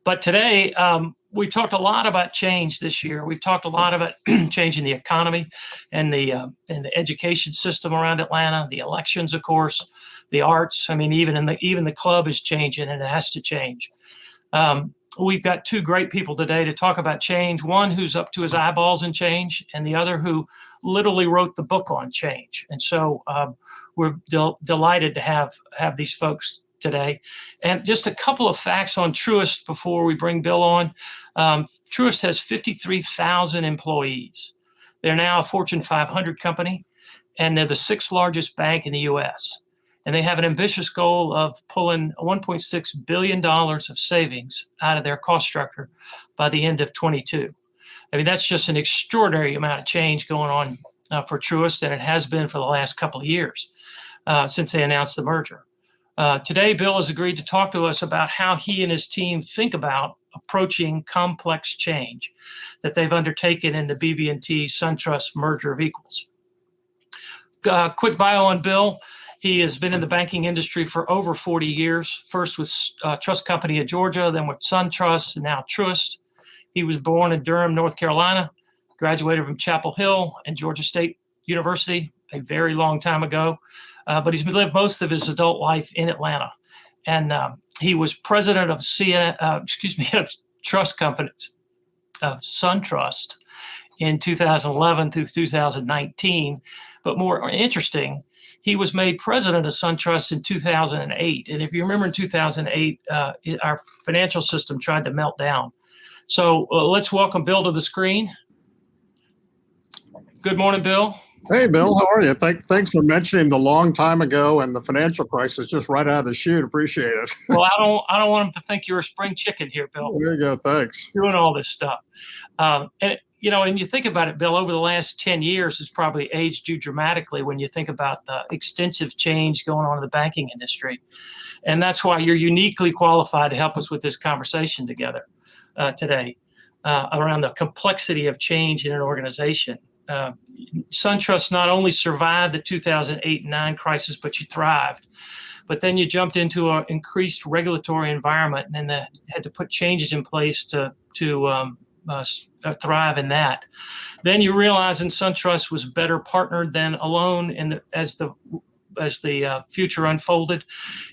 But today, we've talked a lot about change this year. We've talked a lot about changing the economy and the education system around Atlanta, the elections, of course, the arts. I mean, even the club is changing, and it has to change. We've got two great people today to talk about change. One who's up to his eyeballs in change, and the other who literally wrote the book on change. And so we're delighted to have these folks today. And just a couple of facts on Truist before we bring Bill on. Truist has 53,000 employees. They're now a Fortune 500 company, and they're the sixth largest bank in the U.S. And they have an ambitious goal of pulling $1.6 billion of savings out of their cost structure by the end of 22. I mean, that's just an extraordinary amount of change going on for Truist, and it has been for the last couple of years since they announced the merger. Today, Bill has agreed to talk to us about how he and his team think about approaching complex change that they've undertaken in the BB&T SunTrust merger of equals. Quick bio on Bill. He has been in the banking industry for over 40 years, first with Trust Company of Georgia, then with SunTrust, and now Truist. He was born in Durham, North Carolina, graduated from Chapel Hill and Georgia State University a very long time ago, but he's lived most of his adult life in Atlanta. And he was president of of Trust Companies of SunTrust in 2011 through 2019. But more interesting, he was made president of SunTrust in 2008. And if you remember in 2008, our financial system tried to melt down. So let's welcome Bill to the screen. Good morning, Bill. Hey, Bill, how are you? Thanks for mentioning the long time ago and the financial crisis just right out of the chute. Appreciate it. Well, I don't want him to think you're a spring chicken here, Bill. There you go. Thanks. Doing all this stuff. And you think about it, Bill, over the last 10 years, it's probably aged you dramatically when you think about the extensive change going on in the banking industry. And that's why you're uniquely qualified to help us with this conversation together today around the complexity of change in an organization. SunTrust not only survived the 2008 and 9 crisis, but you thrived. But then you jumped into an increased regulatory environment and then had to put changes in place to thrive in that. Then you realize in SunTrust was better partnered than alone as the future unfolded.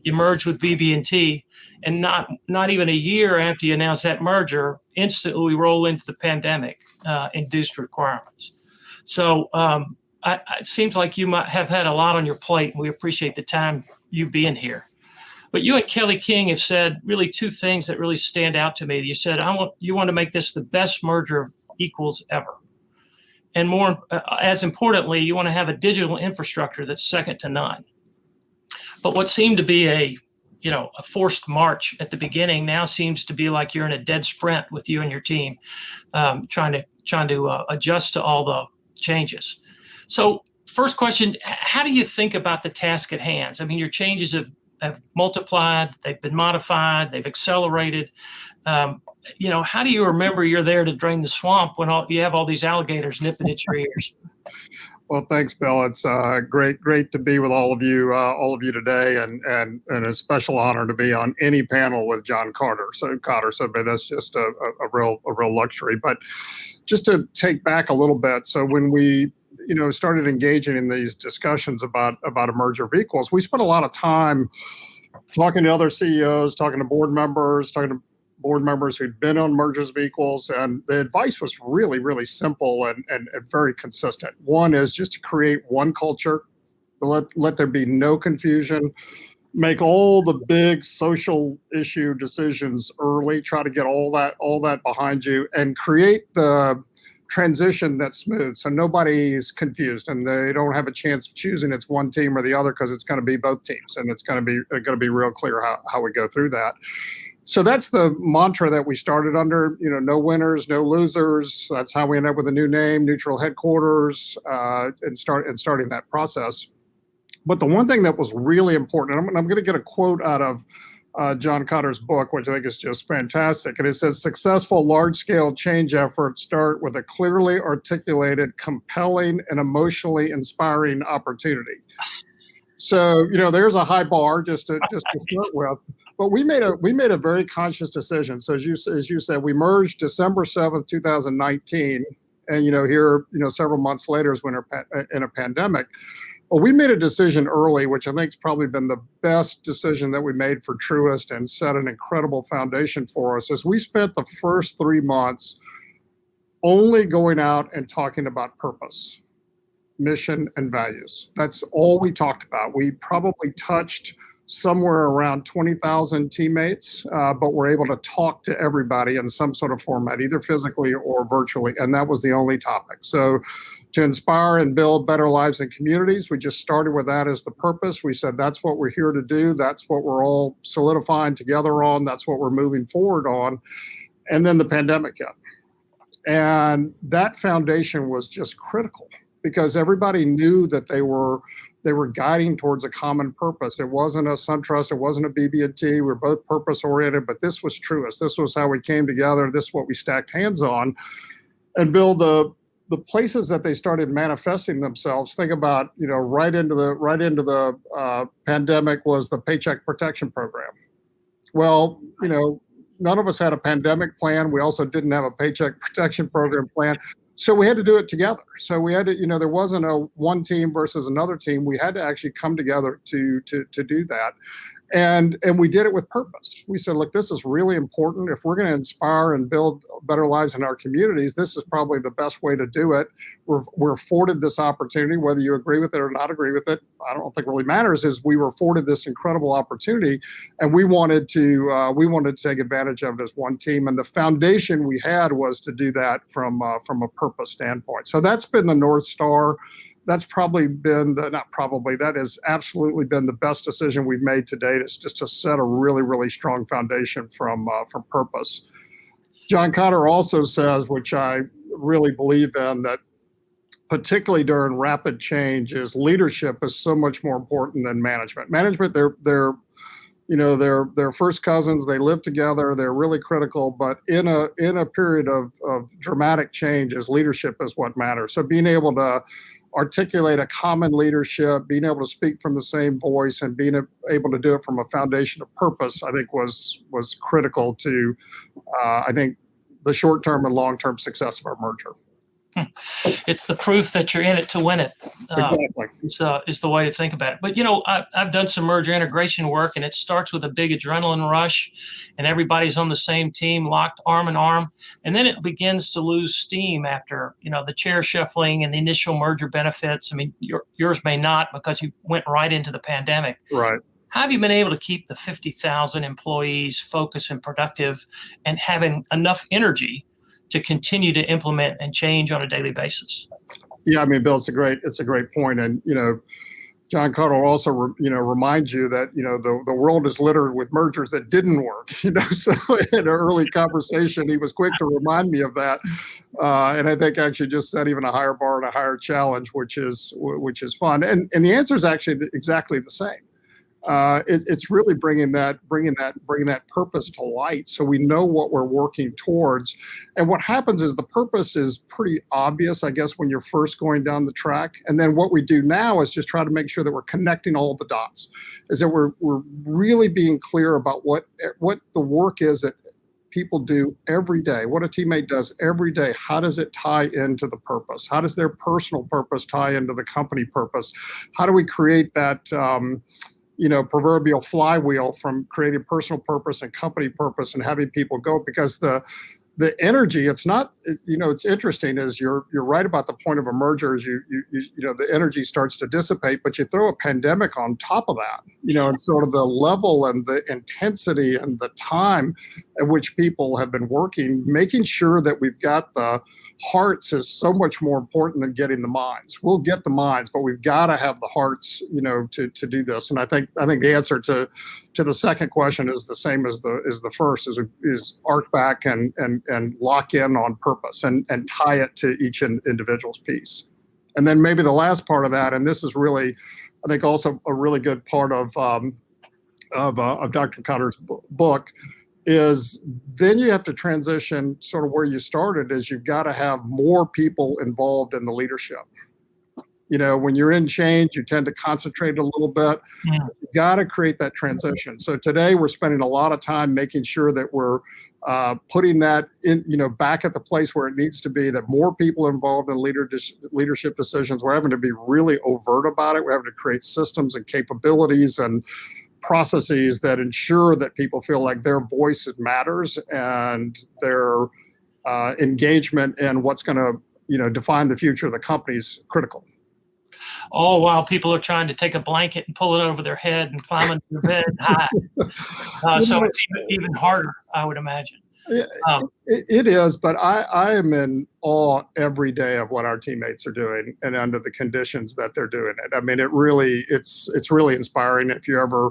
You merged with BB&T, and not even a year after you announced that merger, instantly we roll into the pandemic induced requirements. So it seems like you might have had a lot on your plate, and we appreciate the time you being here. But you and Kelly King have said really two things that really stand out to me. You said, you want to make this the best merger of equals ever. And more, as importantly, you want to have a digital infrastructure that's second to none. But what seemed to be a forced march at the beginning now seems to be like you're in a dead sprint with you and your team, trying to adjust to all the changes. So first question, how do you think about the task at hand? I mean, your changes have multiplied, they've been modified, they've accelerated. How do you remember you're there to drain the swamp when you have all these alligators nipping at your ears? Well, thanks, Bill. It's great to be with all of you today, and a special honor to be on any panel with John Cotter. So that's just a real luxury. But just to take back a little bit, so when we started engaging in these discussions about a merger of equals, we spent a lot of time talking to other CEOs, talking to board members who'd been on mergers of equals, and the advice was really, really simple and very consistent. One is just to create one culture, let there be no confusion, make all the big social issue decisions early, try to get all that behind you, and create the transition that's smooth so nobody's confused and they don't have a chance of choosing it's one team or the other, because it's going to be both teams, and it's going to be real clear how we go through that. So that's the mantra that we started under, no winners, no losers. That's how we end up with a new name, neutral headquarters, and starting that process. But the one thing that was really important, and I'm going to get a quote out of John Cotter's book, which I think is just fantastic. And it says, successful large-scale change efforts start with a clearly articulated, compelling, and emotionally inspiring opportunity. So, there's a high bar just to start with. but we made a very conscious decision. So as you said, we merged December 7th, 2019, and here several months later is when we're in a pandemic. Well, we made a decision early, which I think has probably been the best decision that we made for Truist and set an incredible foundation for us. As we spent the first 3 months only going out and talking about purpose, mission, and values. That's all we talked about. We probably touched somewhere around 20,000 teammates, but we're able to talk to everybody in some sort of format, either physically or virtually, and that was the only topic. So to inspire and build better lives and communities, we just started with that as the purpose. We said that's what we're here to do. That's what we're all solidifying together on. That's what we're moving forward on. And then the pandemic hit. And that foundation was just critical because everybody knew that they were guiding towards a common purpose. It wasn't a SunTrust, it wasn't a BB&T. We're both purpose oriented, but this was Truist. This was how we came together. This is what we stacked hands on. And Bill, the places that they started manifesting themselves, think about, right into the pandemic was the Paycheck Protection Program. Well, none of us had a pandemic plan. We also didn't have a Paycheck Protection Program plan. So we had to do it together. So we had to, there wasn't a one team versus another team. We had to actually come together to do that. And we did it with purpose. We said, look, this is really important. If we're going to inspire and build better lives in our communities, this is probably the best way to do it. We're afforded this opportunity, whether you agree with it or not agree with it. I don't think really matters. Is we were afforded this incredible opportunity, and we wanted to take advantage of it as one team. And the foundation we had was to do that from a purpose standpoint. So that's been the North Star. That's that has absolutely been the best decision we've made to date. It's just to set a really, really strong foundation from purpose. John Cotter also says, which I really believe in, that particularly during rapid change, is leadership is so much more important than management. Management, they're first cousins. They live together. They're really critical. But in a period of dramatic change, leadership is what matters. So being able to articulate a common leadership, being able to speak from the same voice, and being able to do it from a foundation of purpose, I think was critical to, I think, the short-term and long-term success of our merger. It's the proof that you're in it to win it. Exactly. Is the way to think about it. But, I've done some merger integration work, and it starts with a big adrenaline rush, and everybody's on the same team, locked arm in arm. And then it begins to lose steam after, the chair shuffling and the initial merger benefits. I mean, yours may not, because you went right into the pandemic. Right. How have you been able to keep the 50,000 employees focused and productive and having enough energy to continue to implement and change on a daily basis? Yeah, I mean, Bill, it's a great point. And, John Carter also, reminds you that, the world is littered with mergers that didn't work, so in an early conversation, he was quick to remind me of that. And I think actually just set even a higher bar and a higher challenge, which is fun. And the answer is actually exactly the same. It's really bringing that purpose to light, so we know what we're working towards. And what happens is the purpose is pretty obvious, I guess, when you're first going down the track. And then what we do now is just try to make sure that we're connecting all the dots, is that we're really being clear about what the work is that people do every day, what a teammate does every day. How does it tie into the purpose? How does their personal purpose tie into the company purpose? How do we create that proverbial flywheel from creating personal purpose and company purpose and having people go? Because the energy, it's interesting, is you're right about the point of a merger, is the energy starts to dissipate, but you throw a pandemic on top of that, and sort of the level and the intensity and the time at which people have been working, making sure that we've got the hearts is so much more important than getting the minds. We'll get the minds, but we've got to have the hearts, to do this. And I think the answer to the second question is the same as the first, is arc back and lock in on purpose and tie it to each individual's piece. And then maybe the last part of that, and this is really, I think, also a really good part of Dr. Cotter's book, is then you have to transition sort of where you started, is you've got to have more people involved in the leadership. When you're in change, you tend to concentrate a little bit. Yeah. You got to create that transition. So today we're spending a lot of time making sure that we're putting that in, back at the place where it needs to be, that more people are involved in leadership decisions. We're having to be really overt about it. We're having to create systems and capabilities and processes that ensure that people feel like their voice matters and their engagement in what's going to, define the future of the company is critical. Oh, while people are trying to take a blanket and pull it over their head and climb into their bed and hide. So it's even harder, I would imagine. It is, but I am in awe every day of what our teammates are doing and under the conditions that they're doing it. I mean, it's really inspiring. If you ever,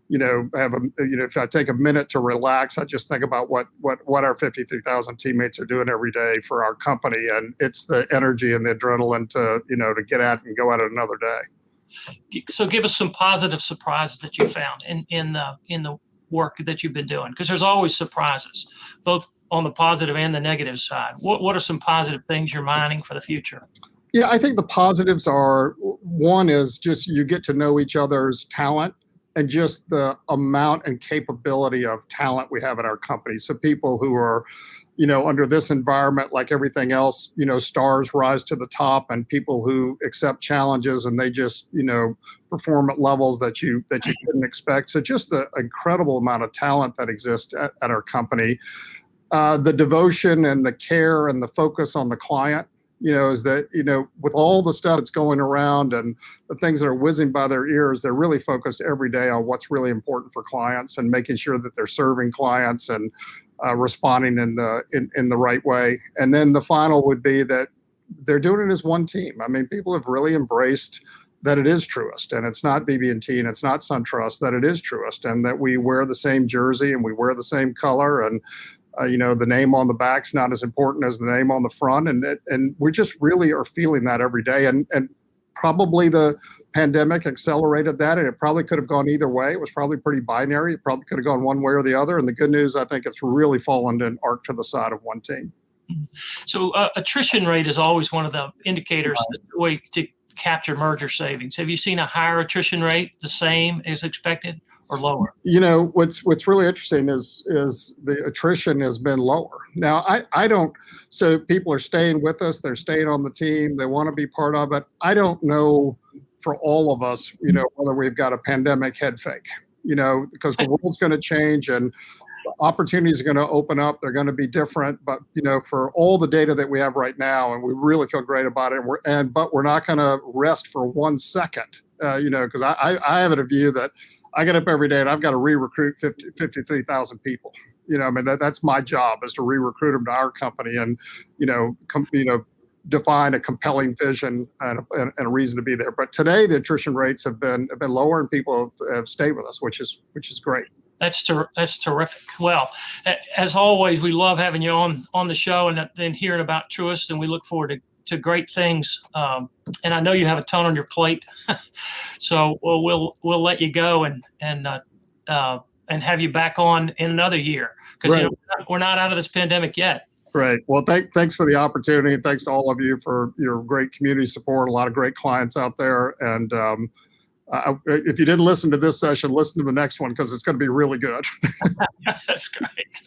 if I take a minute to relax, I just think about what our 53,000 teammates are doing every day for our company, and it's the energy and the adrenaline to get at and go at it another day. So give us some positive surprises that you found in the work that you've been doing, because there's always surprises, both on the positive and the negative side. What are some positive things you're mining for the future? Yeah, I think the positives are, one is just you get to know each other's talent and just the amount and capability of talent we have at our company. So people who are, under this environment, like everything else, stars rise to the top, and people who accept challenges and they just, perform at levels that you couldn't expect. So just the incredible amount of talent that exists at our company. The devotion and the care and the focus on the client, is that, with all the stuff that's going around and the things that are whizzing by their ears, they're really focused every day on what's really important for clients and making sure that they're serving clients and responding in the right way. And then the final would be that they're doing it as one team. I mean, people have really embraced that it is Truist, and it's not BB&T and it's not SunTrust, that it is Truist, and that we wear the same jersey and we wear the same color, and the name on the back's not as important as the name on the front. And we just really are feeling that every day. And probably the pandemic accelerated that, and it probably could have gone either way. It was probably pretty binary. It probably could have gone one way or the other. And the good news, I think it's really fallen an arc to the side of one team. So attrition rate is always one of the indicators way to capture merger savings. Have you seen a higher attrition rate, the same as expected, or lower? What's really interesting is the attrition has been lower. Now, I don't, so people are staying with us, they're staying on the team, they want to be part of it. I don't know for all of us, whether we've got a pandemic head fake, because the world's going to change and opportunities are going to open up. They're going to be different, but for all the data that we have right now, and we really feel great about it, but we're not going to rest for 1 second, because I have a view that I get up every day and I've got to re-recruit 53,000 people. That's my job, is to re-recruit them to our company and, define a compelling vision and a reason to be there. But today the attrition rates have been lower, and people have stayed with us, which is great. That's terrific. Well, as always, we love having you on the show and then hearing about Truist, and we look forward to great things. And I know you have a ton on your plate, so we'll let you go and have you back on in another year, because we're not out of this pandemic yet. Right. Well, thanks for the opportunity. Thanks to all of you for your great community support. A lot of great clients out there. And if you didn't listen to this session, listen to the next one, because it's going to be really good. That's great.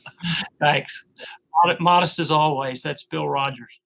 Thanks. Modest as always. That's Bill Rogers.